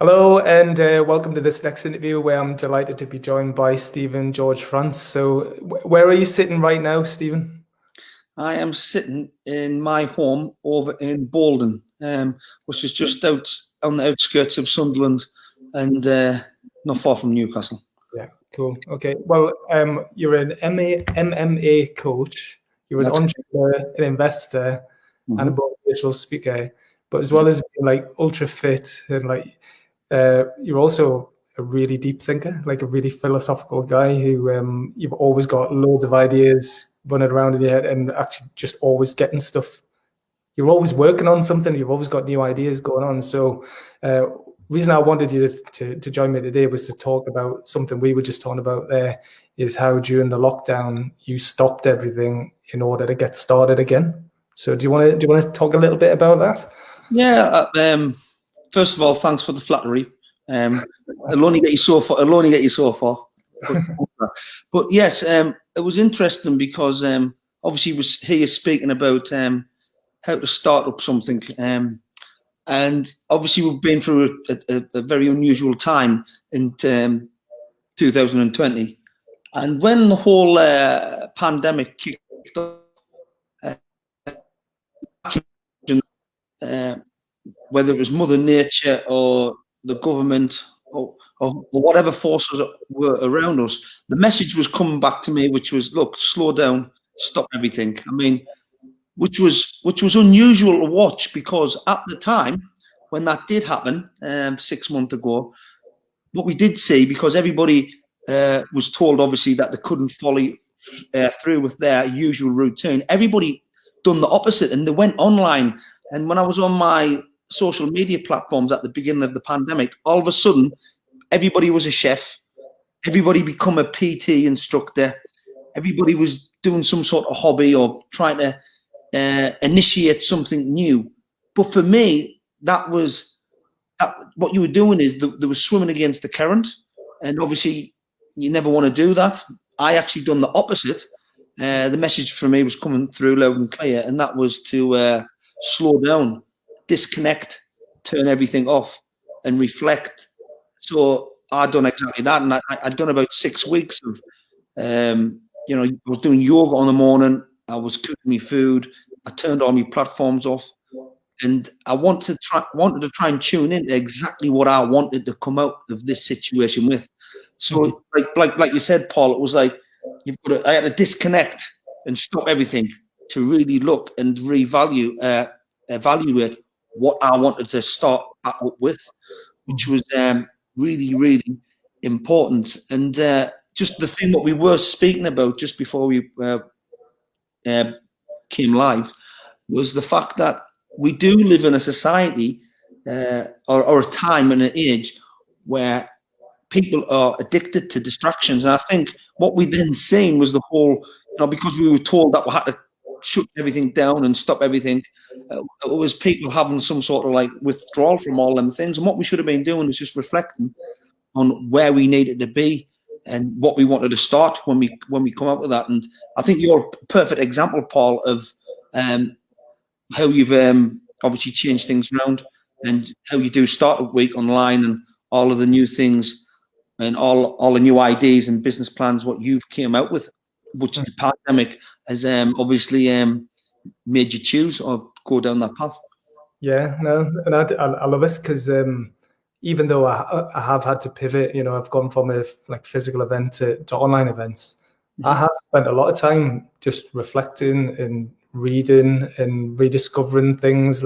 Hello, and welcome to this next interview where I'm delighted to be joined by Stephen George France. So, where are you sitting right now, Stephen? I am sitting in my home over in Bolden, which is just out on the outskirts of Sunderland and not far from Newcastle. Yeah, cool. Okay. Well, you're an MMA coach, you're an That's entrepreneur, an investor, and a mhm. motivational speaker. But as well as being like ultra fit and you're also a really deep thinker, like a really philosophical guy who you've always got loads of ideas running around in your head and actually just always getting stuff. You're always working on something. You've always got new ideas going on. So, reason I wanted you to join me today was to talk about something we were just talking about. There is how during the lockdown you stopped everything in order to get started again. So, do you want to talk a little bit about that? Yeah. First of all, thanks for the flattery. It'll only get you so far. It'll only get you so far. But, but yes, it was interesting because obviously was here speaking about how to start up something. And obviously, we've been through a very unusual time in 2020. And when the whole pandemic kicked off, uh, uh, whether it was Mother Nature or the government or whatever forces were around us, the message was coming back to me, which was, look, slow down, stop everything. I mean, which was unusual to watch because at the time when that did happen 6 months ago, what we did see, because everybody was told obviously that they couldn't follow through with their usual routine, everybody done the opposite and they went online. And when I was on my social media platforms at the beginning of the pandemic, all of a sudden everybody was a chef, everybody become a PT instructor, everybody was doing some sort of hobby or trying to initiate something new. But for me, what you were doing is there was swimming against the current, and obviously you never want to do that. I actually done the opposite. The message for me was coming through loud and clear, and that was to slow down, disconnect, turn everything off, and reflect. So I done exactly that, and I'd done about 6 weeks of, I was doing yoga on the morning. I was cooking my food. I turned all my platforms off, and I wanted to try and tune in to exactly what I wanted to come out of this situation with. So, like you said, Paul, it was like I had to disconnect and stop everything to really look and evaluate what I wanted to start back up with, which was really, really important. And just the thing what we were speaking about just before we came live was the fact that we do live in a society or a time and an age where people are addicted to distractions. And I think what we then seen was the whole, because we were told that we had to shut everything down and stop everything, it was people having some sort of like withdrawal from all them things. And what we should have been doing is just reflecting on where we needed to be and what we wanted to start when we come up with that. And I think you're a perfect example, Paul, of how you've obviously changed things around and how you do startup week online and all of the new things and all the new ideas and business plans what you've came out with, which the pandemic has obviously made you choose or go down that path. Yeah, no, and I love it because even though I have had to pivot, I've gone from a like physical event to online events. I have spent a lot of time just reflecting and reading and rediscovering things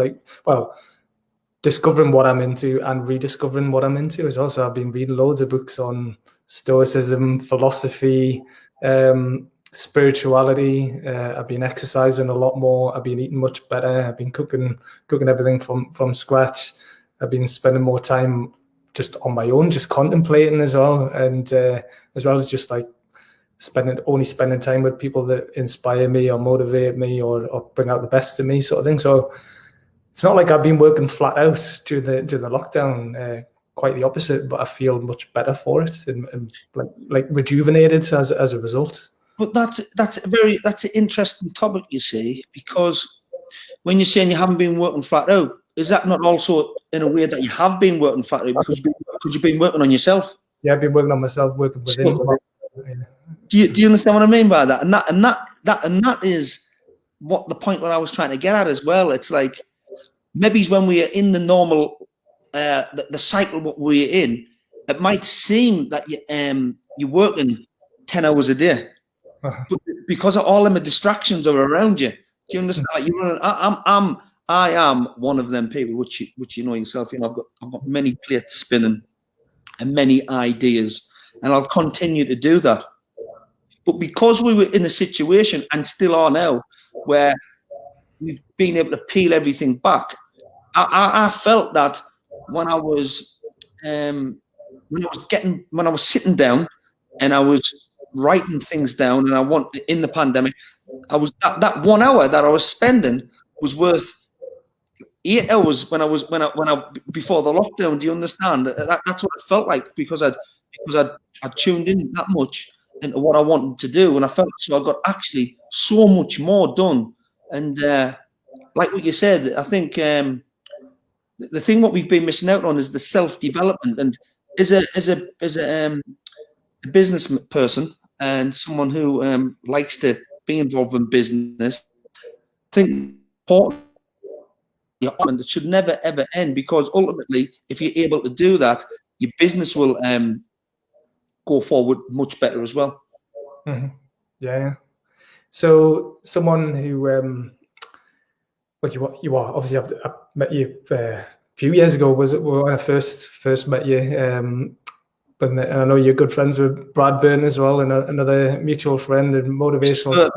discovering what I'm into and rediscovering what I'm into as well. So I've been reading loads of books on stoicism, philosophy, spirituality. I've been exercising a lot more. I've been eating much better. I've been cooking everything from scratch. I've been spending more time just on my own, just contemplating as well, and as well as just like spending time with people that inspire me or motivate me or bring out the best in me, sort of thing. So it's not like I've been working flat out during the lockdown. Quite the opposite, but I feel much better for it and like rejuvenated as a result. But that's an interesting topic, you see, because when you're saying you haven't been working flat out, is that not also in a way that you have been working factory because you've been working on yourself? Yeah, I've been working on myself, working within. Do you understand what I mean by that? And that is what the point what I was trying to get at as well. It's like maybe when we are in the normal the cycle what we're in, it might seem that you're working 10 hours a day, but because of all them distractions are around you. Do you understand? Like I am one of them people, which you know yourself. You know, I've got many plates spinning and many ideas, and I'll continue to do that. But because we were in a situation, and still are now, where we've been able to peel everything back, I felt that when I was sitting down and I was writing things down, and in the pandemic, I was that 1 hour that I was spending was worth 8 hours when I before the lockdown. Do you understand? That's what it felt like because I'd tuned in that much into what I wanted to do, and I felt so I got actually so much more done. And like what you said, I think the thing what we've been missing out on is the self-development. And as a business person and someone who likes to be involved in business, I think important. It should never ever end, because ultimately, if you're able to do that, your business will go forward much better as well. Mm-hmm. Yeah. So someone who, well, you are obviously I met you a few years ago. Was it when I first met you? But I know you're good friends with Brad Byrne as well, and another mutual friend and motivational.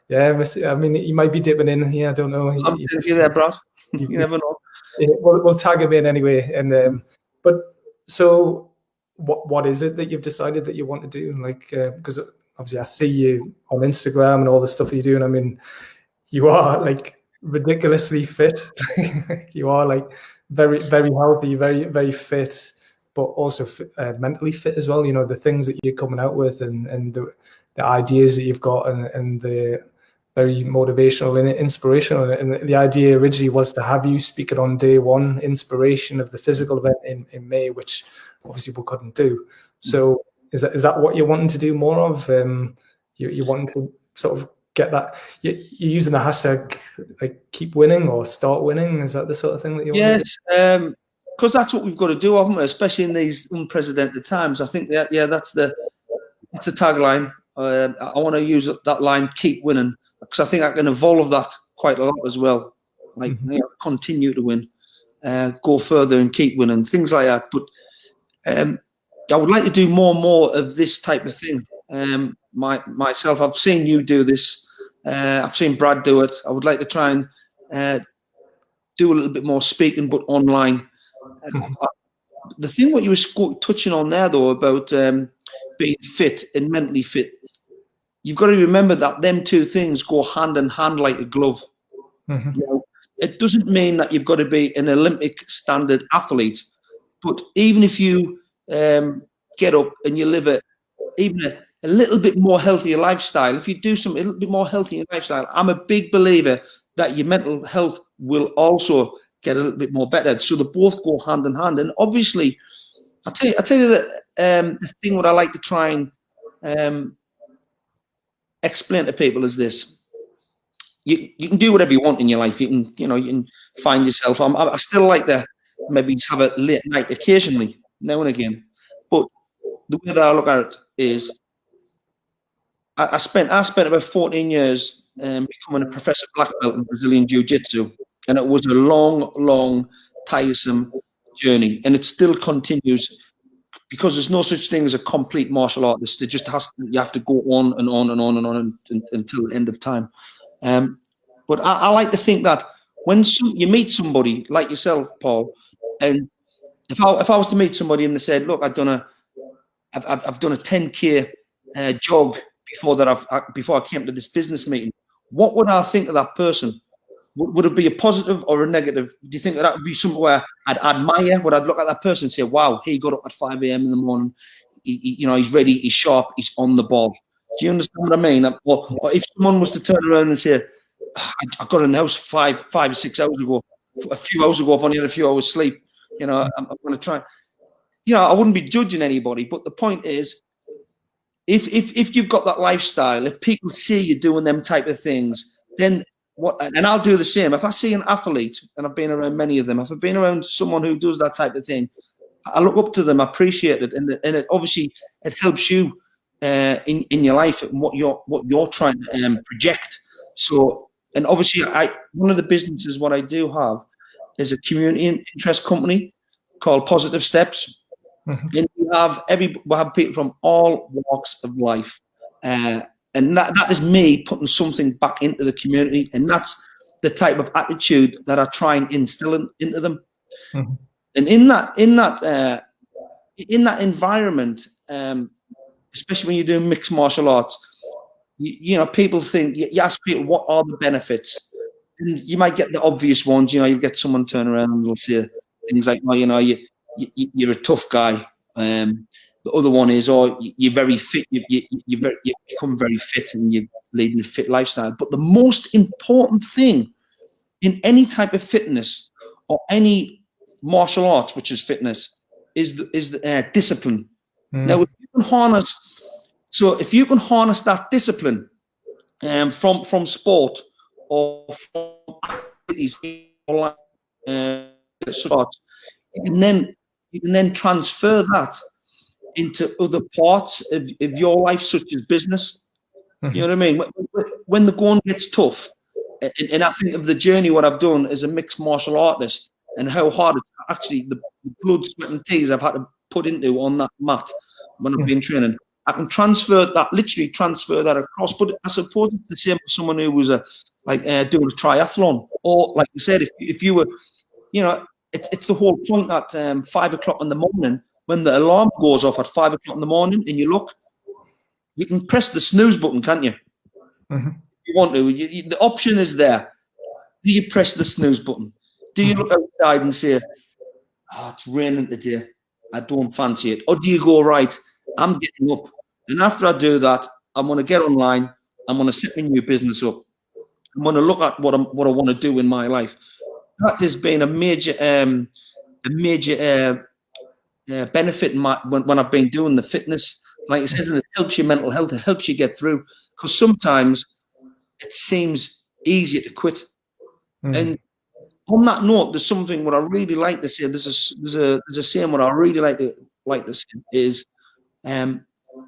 Yeah, I mean, he might be dipping in here. I don't know. You there, Brad? You never know. We'll tag him in anyway. And but so, what is it that you've decided that you want to do? Like, because obviously I see you on Instagram and all the stuff you're doing. I mean, you are like ridiculously fit. You are like very, very healthy, very, very fit, but also mentally fit as well. You know, the things that you're coming out with and the ideas that you've got and the very motivational and inspirational. And the idea originally was to have you speaking on day one, inspiration of the physical event in May, which obviously we couldn't do. So is that what you're wanting to do more of? You're wanting to sort of get that, you're using the hashtag like keep winning or start winning. Is that the sort of thing that you want to do? Yes, because that's what we've got to do, haven't we? Especially in these unprecedented times. I think that's the tagline. I want to use that line, keep winning, because I think I can evolve that quite a lot as well. Like continue to win, go further and keep winning, things like that. But I would like to do more and more of this type of thing. Myself, I've seen you do this. I've seen Brad do it. I would like to try and do a little bit more speaking, but online. The thing what you were touching on there, though, about being fit and mentally fit, you've got to remember that them two things go hand in hand like a glove. You know, it doesn't mean that you've got to be an Olympic standard athlete, but even if you get up and you live even a little bit more healthier lifestyle, if you do a little bit more healthier lifestyle, I'm a big believer that your mental health will also get a little bit more better. So they both go hand in hand. And obviously, I tell you that the thing what I like to try and explain to people is this: you can do whatever you want in your life. You can find yourself. I still like to maybe have a late night occasionally, now and again. But the way that I look at it is, I spent about 14 years becoming a professor black belt in Brazilian Jiu-Jitsu, and it was a long, tiresome journey, and it still continues, because there's no such thing as a complete martial artist. It just you have to go on and on and on and on until the end of time. But I like to think that when you meet somebody like yourself, Paul, and if I was to meet somebody and they said, "Look, I've done a 10K jog before I came to this business meeting," what would I think of that person? Would it be a positive or a negative? Do you think that would be something where I'd admire? Would I look at that person and say, "Wow, he got up at 5 a.m. in the morning. He's ready. He's sharp. He's on the ball." Do you understand what I mean? Or if someone was to turn around and say, "I got in the house 5 or 6 hours ago. a few hours ago, I've only had a few hours sleep. You know, I'm going to try. You know, I wouldn't be judging anybody, but the point is, if you've got that lifestyle, if people see you doing them type of things, then what? And I'll do the same. If I see an athlete, and I've been around many of them, if I've been around someone who does that type of thing, I look up to them, I appreciate it, and it obviously it helps you in your life and what you're trying to project. So, and obviously, one of the businesses what I do have is a community interest company called Positive Steps. And we have people from all walks of life, and that is me putting something back into the community, and that's the type of attitude that I try and instill into them. And in that environment, especially when you're doing mixed martial arts, you know, people think, you ask people what are the benefits, and you might get the obvious ones. You know, you get someone turn around and they'll say things like, "Oh, you know, you're a tough guy." The other one is, "Oh, you're very fit. You become very fit, and you lead a fit lifestyle." But the most important thing in any type of fitness or any martial arts, which is fitness, is the discipline. Now, if you can harness that discipline from sport or from activities, you can then transfer that into other parts of your life, such as business. You know what I mean? When the going gets tough, and I think of the journey what I've done as a mixed martial artist, and how hard it's actually the blood, sweat, and tears I've had to put into on that mat when I've been training. I can literally transfer that across. But I suppose it's the same for someone who was doing a triathlon, or like you said, if you were, you know, it's the whole point at 5 o'clock in the morning when the alarm goes off at 5 o'clock in the morning, and you look, you can press the snooze button, can't you? If you want to, the option is there. Do you press the snooze button? Do you look outside and say, "Oh, it's raining today, I don't fancy it"? Or do you go, "Right, I'm getting up, and after I do that, I'm going to get online, I'm going to set my new business up, I'm going to look at what I want to do in my life"? That has been a major benefit in when I've been doing the fitness. Like it says, and it helps your mental health, it helps you get through, because sometimes it seems easier to quit. And on that note, there's something what I really like to say. There's a saying what I really like to say is,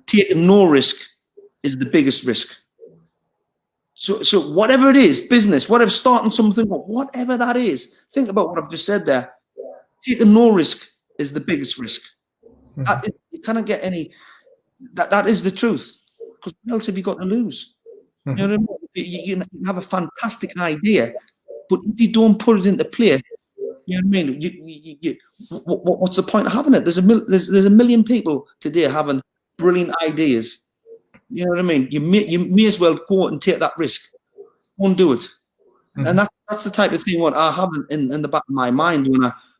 taking no risk is the biggest risk. So whatever it is, business, whatever, starting something, whatever that is, think about what I've just said there. Taking no risk is the biggest risk. You cannot get any. That is the truth. Because what else have you got to lose? You know what I mean? You have a fantastic idea, but if you don't put it into play, you know what I mean? What's the point of having it? There's a million people today having brilliant ideas. You know what I mean? You may as well go out and take that risk. Go and do it. And that's the type of thing what I have in the back of my mind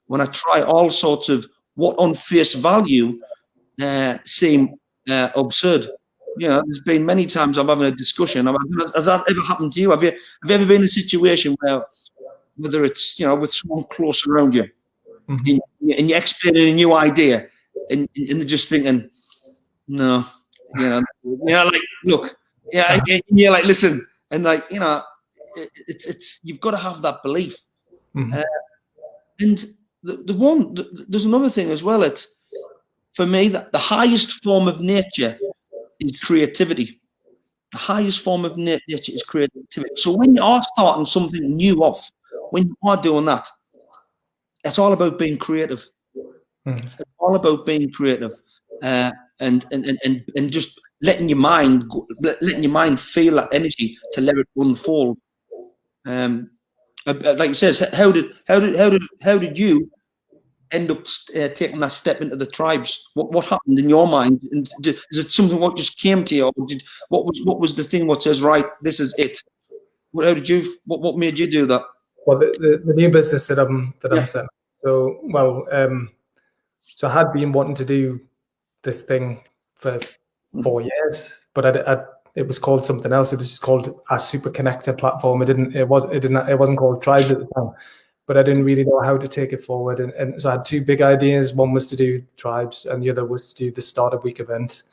when I try all sorts of what on face value seem absurd. You know, there's been many times I'm having a discussion. Has that ever happened to you? Have you ever been in a situation where, whether it's, you know, with someone close around you, and you're explaining a new idea, and they're just thinking, "No, you know, like, look, yeah," and you're like, "Listen," and like, you know, it's you've got to have that belief. And there's another thing as well. It's, for me, that the highest form of nature is creativity. The highest form of nature is creativity. So when you are starting something new off, when you are doing that, it's all about being creative. It's all about being creative, and just letting your mind feel that energy to let it unfold. Like it says, how did you end up taking that step into the tribes? What happened in your mind? And is it something what just came to you, or what was the thing what says, right, this is it? What made you do that? Well, the new business that I'm setting. So so I had been wanting to do this thing for 4 years, but it was called something else. It was just called a super connector platform. It wasn't called Tribes at the time. but I didn't really know how to take it forward. And so I had two big ideas. One was to do tribes, and the other was to do the Startup Week event.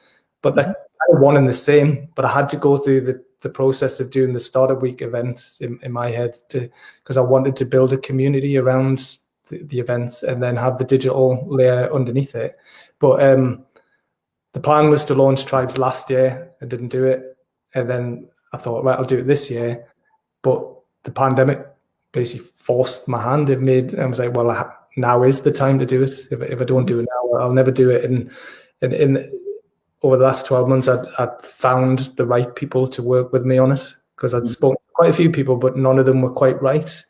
But they're kind of one and the same. But I had to go through the process of doing the Startup Week event in my head because I wanted to build a community around the events and then have the digital layer underneath it. But the plan was to launch tribes last year. I didn't do it. And then I thought, right, I'll do it this year. But the pandemic basically forced my hand. I was like, well, now is the time to do it. If I don't do it now, I'll never do it. And over the last 12 months, I'd found the right people to work with me on it, because I'd spoken to quite a few people, but none of them were quite right.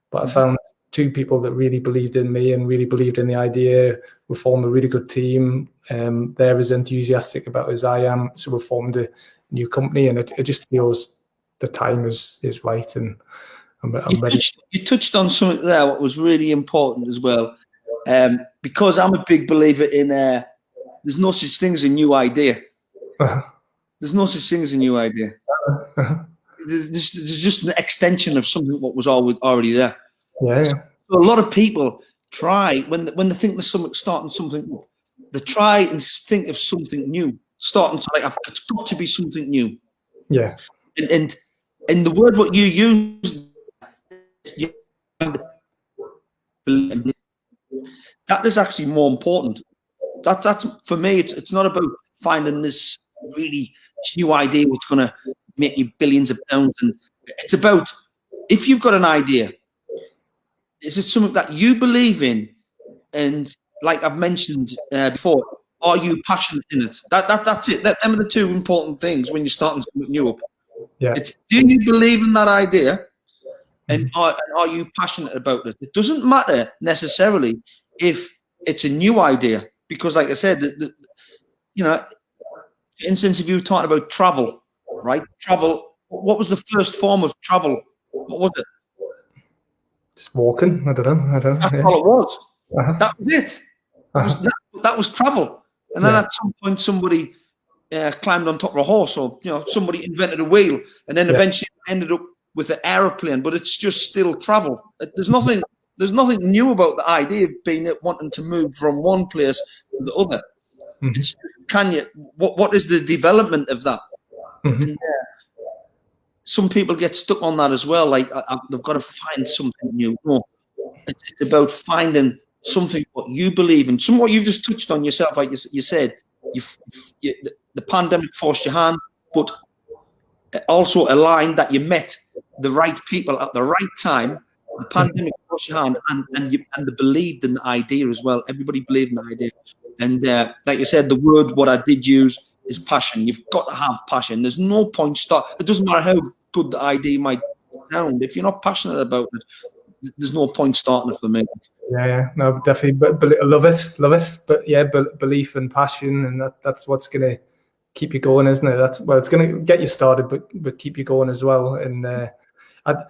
But I found two people that really believed in me and really believed in the idea. We formed a really good team. They're as enthusiastic about it as I am. So we formed a new company, and it just feels the time is right, and I'm ready. You touched on something there what was really important as well, because I'm a big believer in there's no such thing as a new idea. There's no such thing as a new idea. There's just an extension of something what was already there. Yeah. So a lot of people try when they think there's starting something, they try and think of something new, starting to it's got to be something new. Yeah. And the word what you use, that is actually more important. That's for me. It's not about finding this really new idea what's going to make you billions of pounds, and it's about, if you've got an idea, is it something that you believe in, and like I've mentioned before, are you passionate in it? That's it. Them are the two important things when you're starting something new up. Yeah. It's, do you believe in that idea, and are you passionate about it? It doesn't matter necessarily if it's a new idea, because like I said, for instance, if you were talking about travel, right? Travel, what was the first form of travel? What was it? Just walking. I don't know. That's all it was. That was it. That was travel. And then at some point, somebody climbed on top of a horse, or somebody invented a wheel, and then eventually ended up with an aeroplane. But it's just still travel. There's nothing new about the idea of wanting to move from one place to the other. It's, what is the development of that? And, some people get stuck on that as well. Like they've got to find something new. No, it's about finding something what you believe in. Some what you've just touched on yourself, like you said. The pandemic forced your hand, but also aligned that you met the right people at the right time. The pandemic forced your hand, and they believed in the idea as well. Everybody believed in the idea. And like you said, the word what I did use is passion. You've got to have passion. There's no point it doesn't matter how good the idea might sound. If you're not passionate about it, there's no point starting it for me. Yeah, no, definitely. But love it. But yeah, belief and passion, and that's what's gonna keep you going, isn't it? It's gonna get you started, but keep you going as well. And I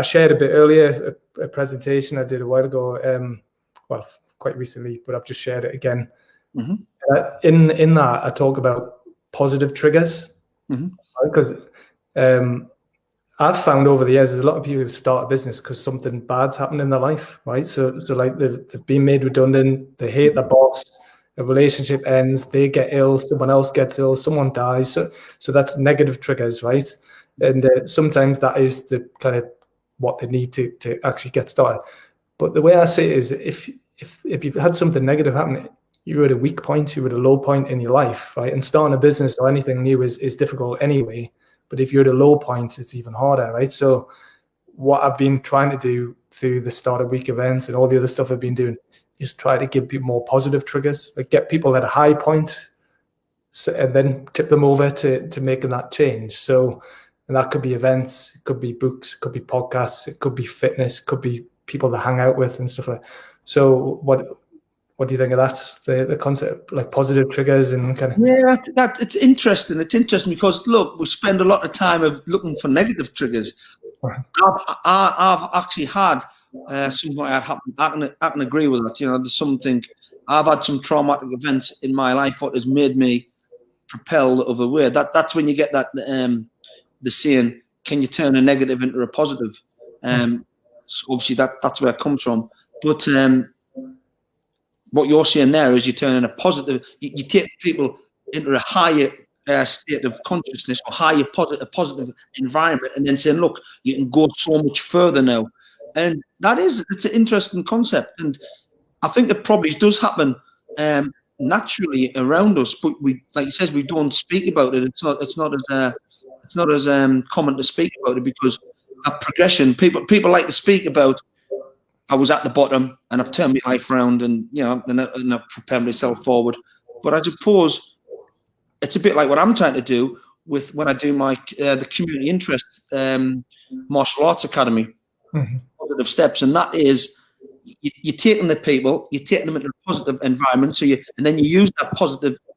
shared a bit earlier a presentation I did a while ago. Well, quite recently, but I've just shared it again. In that, I talk about positive triggers, because I've found over the years there's a lot of people who start a business because something bad's happened in their life, right? So like they've been made redundant, they hate their boss, a relationship ends, they get ill, someone else gets ill, someone dies. So that's negative triggers, right? And sometimes that is the kind of what they need to actually get started. But the way I see it is, if you've had something negative happen, you're at a weak point, you're at a low point in your life, right? And starting a business or anything new is difficult anyway. But if you're at a low point, it's even harder, right? So what I've been trying to do through the Startup Week events and all the other stuff I've been doing is try to give people more positive triggers, like get people at a high point, and then tip them over to making that change. So, and that could be events, it could be books, it could be podcasts, it could be fitness, it could be people to hang out with and stuff like that. So what do you think of that? The concept, like positive triggers and kind of. Yeah, that it's interesting. It's interesting because look, we spend a lot of time of looking for negative triggers. I've actually had something like that happen. I can agree with that. There's something. I've had some traumatic events in my life what has made me propel the other way. That's when you get that the saying, "Can you turn a negative into a positive?" So obviously that's where it comes from. But what you're saying there is you're turning a positive. You take people into a higher state of consciousness or higher positive environment, and then saying, look, you can go so much further now. And it's an interesting concept, and I think it probably does happen naturally around us, but we, like you said, we don't speak about it. It's not as common to speak about it, because that progression, people like to speak about, I was at the bottom and I've turned my life around, and and I've prepared myself forward. But I suppose it's a bit like what I'm trying to do with when I do my the community interest martial arts academy, positive steps, and that is you're taking the people, you're taking them into a positive environment, and then you use that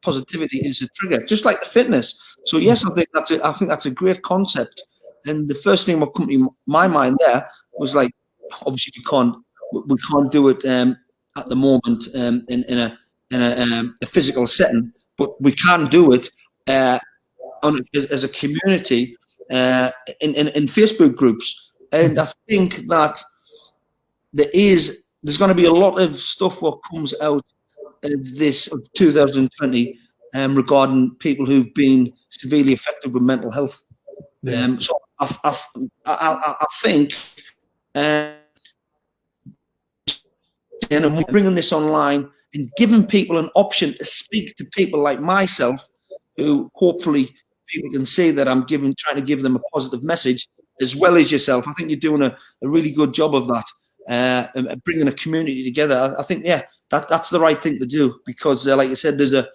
positivity as a trigger, just like the fitness. So yes, I think that's a great concept. And the first thing that come to my mind there was, like, obviously we can't do it at the moment in a physical setting, but we can do it as a community in Facebook groups. And I think that there's going to be a lot of stuff what comes out of this of 2020 regarding people who've been severely affected with mental health. So I think, and I'm bringing this online and giving people an option to speak to people like myself, who hopefully people can see that I'm trying to give them a positive message, as well as yourself. I think you're doing a really good job of that, and bringing a community together. I think, that's the right thing to do, because like you said, there's a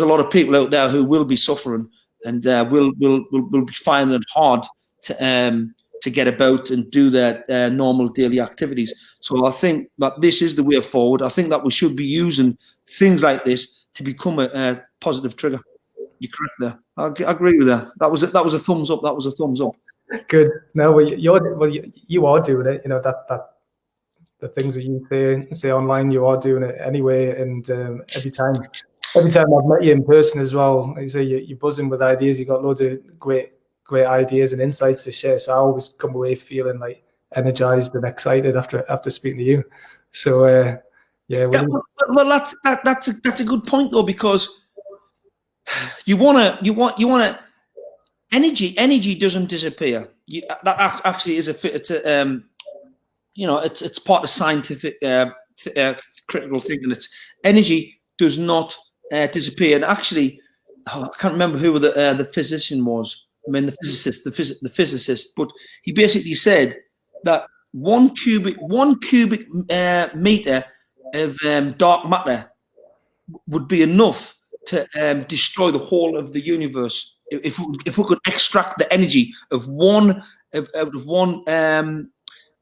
lot of people out there who will be suffering, and will be finding it hard to get about and do their normal daily activities. So I think that this is the way forward. I think that we should be using things like this to become a positive trigger. You're correct there. I agree with that. That was a thumbs up. That was a thumbs up. Good. No, you are doing it. That the things that you say online, you are doing it anyway. And every time I've met you in person as well, I say you're buzzing with ideas. You've got loads of great ideas and insights to share. So I always come away feeling like energized and excited after speaking to you. So well, that's a good point though, because you want to energy doesn't disappear. That actually is it's part of scientific critical thinking. It's energy does not disappear. And actually, I can't remember who the physician was. I mean, the physicist, but he basically said that one cubic meter of dark matter would be enough to destroy the whole of the universe if we could extract the energy of one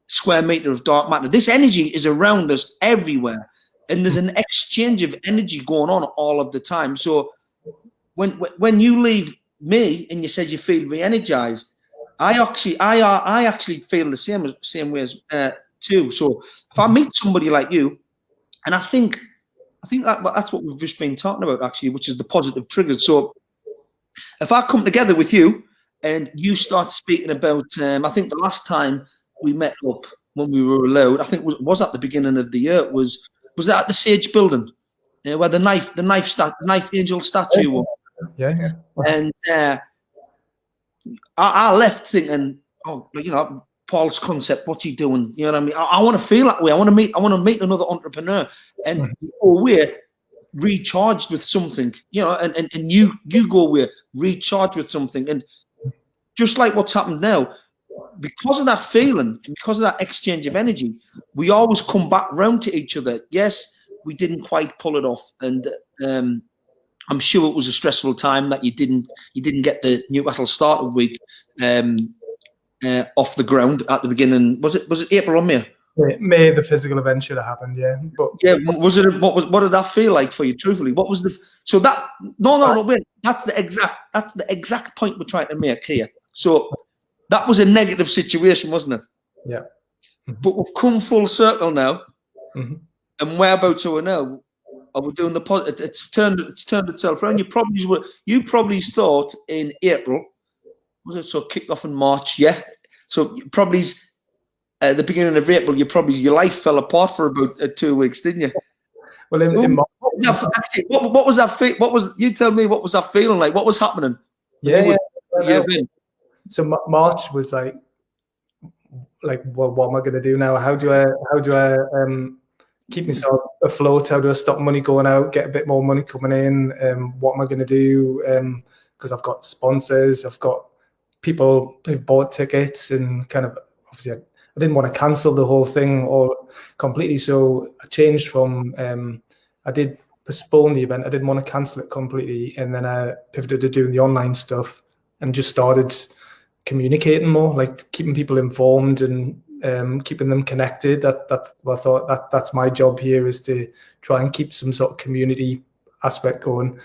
square meter of dark matter. This energy is around us everywhere, and there's an exchange of energy going on all of the time. So when you leave me and you said you feel re-energized, I actually feel the same way as too. So if I meet somebody like you, and I think that's what we've just been talking about actually, which is the positive triggers. So if I come together with you and you start speaking about, I think the last time we met up when we were allowed, I think was at the beginning of the year. Was that at the Sage Building, where the knife angel statue was? Yeah. And I left thinking, Paul's concept, what's he doing? You know what I mean? I want to feel that way. I want to meet another entrepreneur, and go away recharged with something, and you go away recharged with something. And just like what's happened now, because of that feeling and because of that exchange of energy, we always come back round to each other. Yes, we didn't quite pull it off, and I'm sure it was a stressful time that you didn't get the Newcastle starter week off the ground at the beginning. Was it April or May? May the physical event should have happened, yeah. But was it? What did that feel like for you? Truthfully, what was wait. That's the exact point we're trying to make here. So that was a negative situation, wasn't it? Yeah. But we've come full circle now, and whereabouts are we now? Are we doing the positive? It's turned itself around. You probably thought in April, was it? So kicked off in March, yeah. So probably at the beginning of April, your life fell apart for about 2 weeks, didn't you? Well, What was that? What was you tell me? What was that feeling like? What was happening? Yeah. So March was like, well, what am I going to do now? How do I keep myself afloat? How do I stop money going out, get a bit more money coming in? What am I going to do? Because I've got sponsors, I've got people who've bought tickets, and kind of obviously I didn't want to cancel the whole thing or completely. So I changed from I did postpone the event. I didn't want to cancel it completely, and then I pivoted to doing the online stuff and just started communicating more, like keeping people informed and keeping them connected. That's what I thought that's my job here, is to try and keep some sort of community aspect going.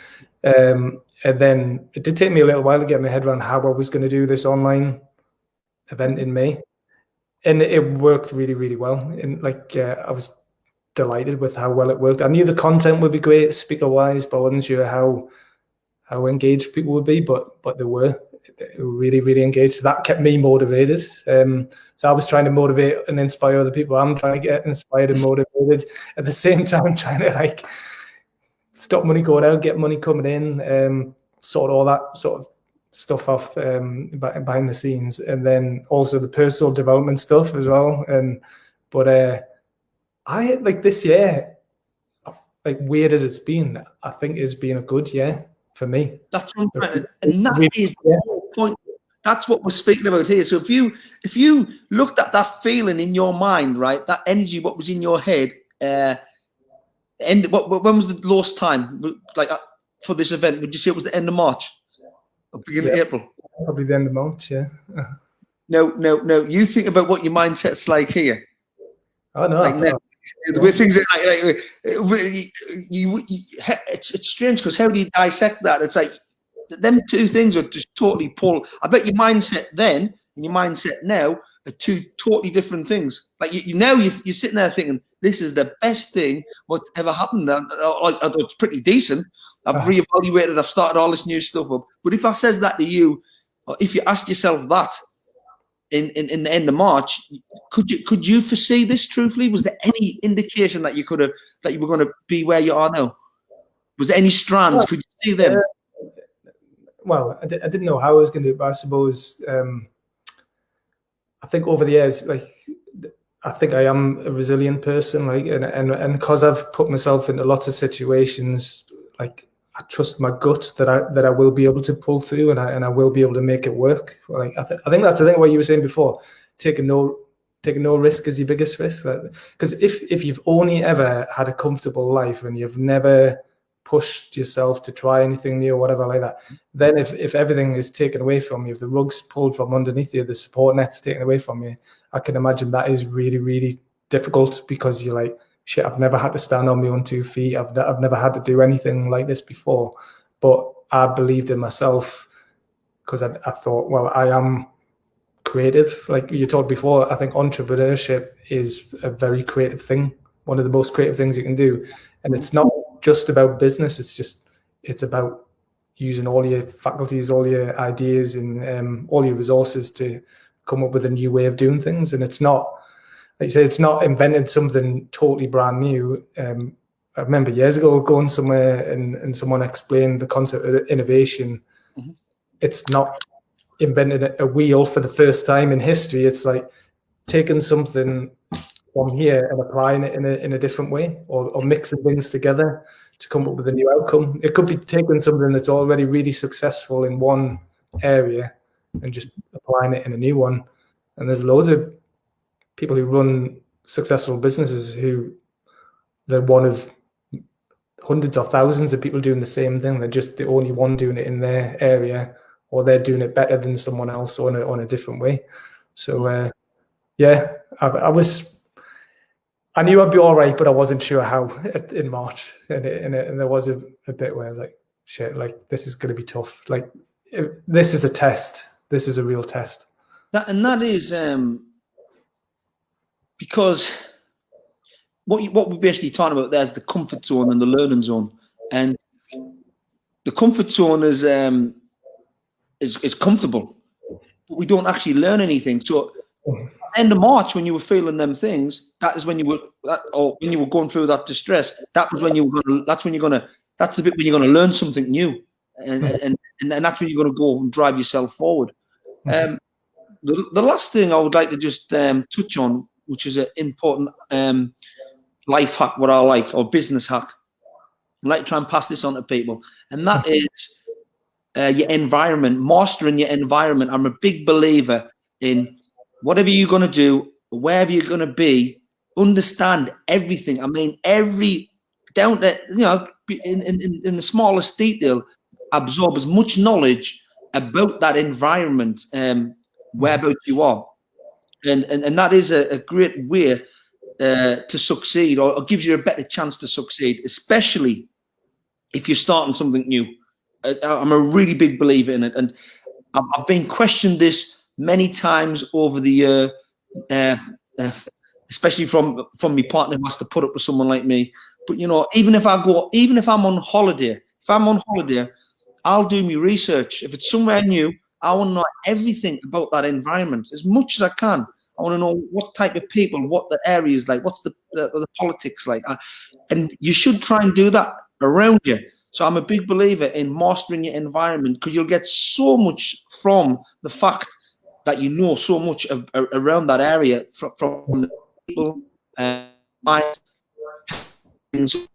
And then it did take me a little while to get my head around how I was going to do this online event in May, and it worked really, really well. And I was delighted with how well it worked. I knew the content would be great, speaker wise, but I wasn't sure how engaged people would be. But they were really, really engaged. So that kept me motivated. So I was trying to motivate and inspire other people. I'm trying to get inspired and motivated at the same time, trying to stop money going out, get money coming in, sort all that sort of stuff off behind the scenes, and then also the personal development stuff as well. But I this year, weird as it's been, I think it's been a good year for me. That's what I'm trying to, and that is the whole point. That's what we're speaking about here. So if you looked at that feeling in your mind, right, that energy, what was in your head, when was the last time for this event? Would you say it was the end of March, or beginning of April? Probably the end of March, yeah. No. You think about what your mindset's like here. Oh no. With things it's strange, because how do you dissect that? It's like them two things are just totally polar. I bet your mindset then and your mindset now are two totally different things. Like you're sitting there thinking, this is the best thing what's ever happened. It's pretty decent. I've reevaluated. I've started all this new stuff up. But if I says that to you, or if you ask yourself that in the end of March, could you foresee this truthfully? Was there any indication that you were going to be where you are now? Was there any strands? Could you see them? Well, I didn't know how I was going to do it, but I suppose I think over the years, I think I am a resilient person, and because I've put myself into lots of situations, I trust my gut that I will be able to pull through, and I will be able to make it work. I think that's the thing what you were saying before, taking no risk is your biggest risk. Because if you've only ever had a comfortable life and you've never pushed yourself to try anything new or whatever like that, then if everything is taken away from you, if the rug's pulled from underneath you, the support net's taken away from you, I can imagine that is really, really difficult, because you're like, shit, I've never had to stand on my own 2 feet. I've never had to do anything like this before. But I believed in myself, because I thought, well, I am creative. Like you talked before, I think entrepreneurship is a very creative thing, one of the most creative things you can do. And it's not just about business. It's about using all your faculties, all your ideas, and all your resources to come up with a new way of doing things. And it's not, like you say, it's not invented something totally brand new. I remember years ago going somewhere and someone explained the concept of innovation. Mm-hmm. It's not invented a wheel for the first time in history. It's like taking something from here and applying it in a different way, or mixing things together to come up with a new outcome. It could be taking something that's already really successful in one area and just applying it in a new one. And there's loads of people who run successful businesses who they're one of hundreds or thousands of people doing the same thing. They're just the only one doing it in their area, or they're doing it better than someone else on a different way. So I knew I'd be all right, but I wasn't sure how in March. And there was a bit where I was like, shit, this is going to be tough. This is a test. This is a real test. That is because what we're basically talking about there is the comfort zone and the learning zone. And the comfort zone is comfortable, but we don't actually learn anything. So I end of March, when you were feeling them things, that is when you were, or when you were going through that distress, that was when you were going to, that's the bit when you're going to learn something new. And that's when you're going to go and drive yourself forward. The last thing I would like to just touch on, which is an important life hack, what I like, or business hack. I'd like to try and pass this on to people. And that is your environment, mastering your environment. I'm a big believer in whatever you're going to do, wherever you're going to be, understand everything. I mean, down to, in the smallest detail, absorb as much knowledge about that environment whereabouts you are. And that is a great way to succeed, or gives you a better chance to succeed, especially if you're starting something new. I'm a really big believer in it. And I've been questioned this many times over the year, especially from my partner who has to put up with someone like me. But, even if I'm on holiday, I'll do my research. If it's somewhere new, I want to know everything about that environment as much as I can. I want to know what type of people, what the area is like, what's the politics like. And you should try and do that around you. So I'm a big believer in mastering your environment, because you'll get so much from the fact that you know so much around that area from the people,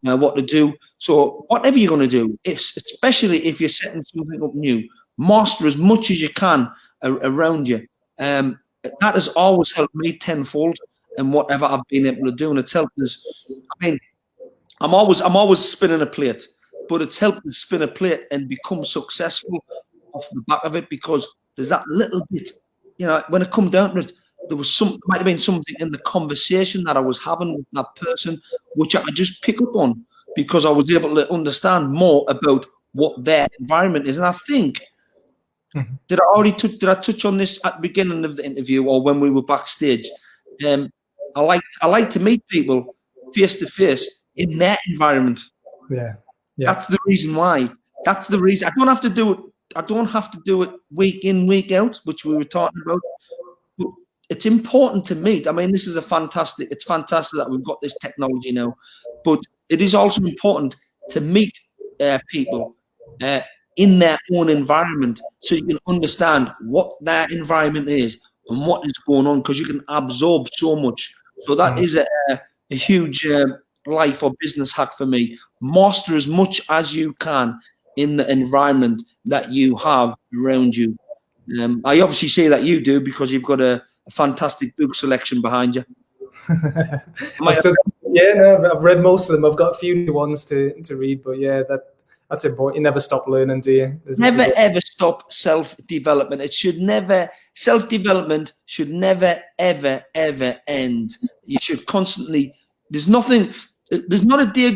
what to do. So whatever you're going to do, especially if you're setting something up new, master as much as you can around you. That has always helped me tenfold in whatever I've been able to do, and it's helped us. I mean, I'm always spinning a plate, but it's helped me spin a plate and become successful off the back of it, because there's that little bit, when it comes down to it, might have been something in the conversation that I was having with that person, which I could just pick up on, because I was able to understand more about what their environment is. And I think, did I touch on this at the beginning of the interview, or when we were backstage? I like to meet people face to face in their environment. Yeah. That's the reason why. That's the reason. I don't have to do it week in, week out, which we were talking about. But it's important to meet. I mean, it's fantastic that we've got this technology now, but it is also important to meet people in their own environment, so you can understand what their environment is and what is going on, because you can absorb so much. So that is a huge life or business hack for me. Master as much as you can in the environment that you have around you. I obviously say that you do, because you've got a fantastic book selection behind you. I've read most of them. I've got a few new ones to read, but yeah, that's important. You never stop learning, do you? Never ever stop self-development. Self-development should never ever end. You should constantly. There's not a day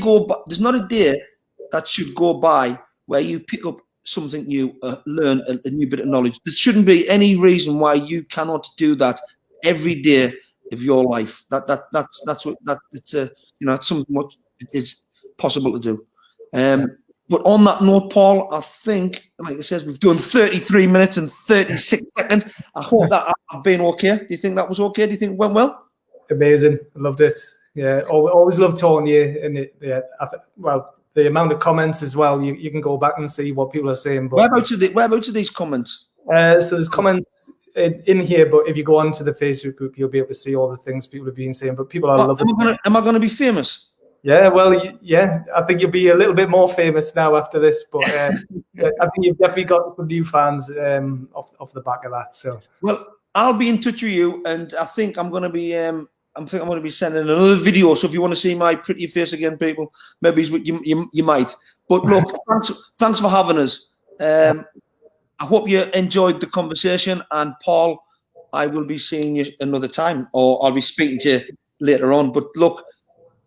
that should go by where you pick up something new, learn a new bit of knowledge. There shouldn't be any reason why you cannot do that every day of your life. That's something what is possible to do. But on that note, Paul, I think, like I said, we've done 33 minutes and 36 seconds. I hope that I've been okay. Do you think that was okay? Do you think it went well? Amazing. I loved it. Yeah, always love talking to you. And the amount of comments as well, you can go back and see what people are saying. But whereabouts are these comments? So there's comments in here, but if you go onto the Facebook group, you'll be able to see all the things people have been saying. But people are loving it. Am I going to be famous? Yeah, well, yeah, I think you'll be a little bit more famous now after this. But I think you've definitely got some new fans off the back of that. So, well, I'll be in touch with you, and I think I'm going to be sending another video. So if you want to see my pretty face again, people, maybe you might. But look, thanks for having us. I hope you enjoyed the conversation. And Paul, I will be seeing you another time, or I'll be speaking to you later on. But look,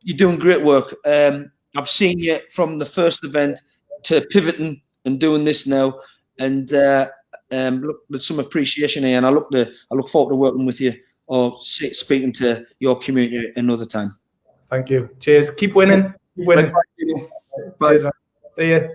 you're doing great work. I've seen you from the first event to pivoting and doing this now, and look, there's some appreciation here. And I look forward to working with you, or speaking to your community another time. Thank you. Cheers. Keep winning. Keep winning. Bye. Cheers, man. See you.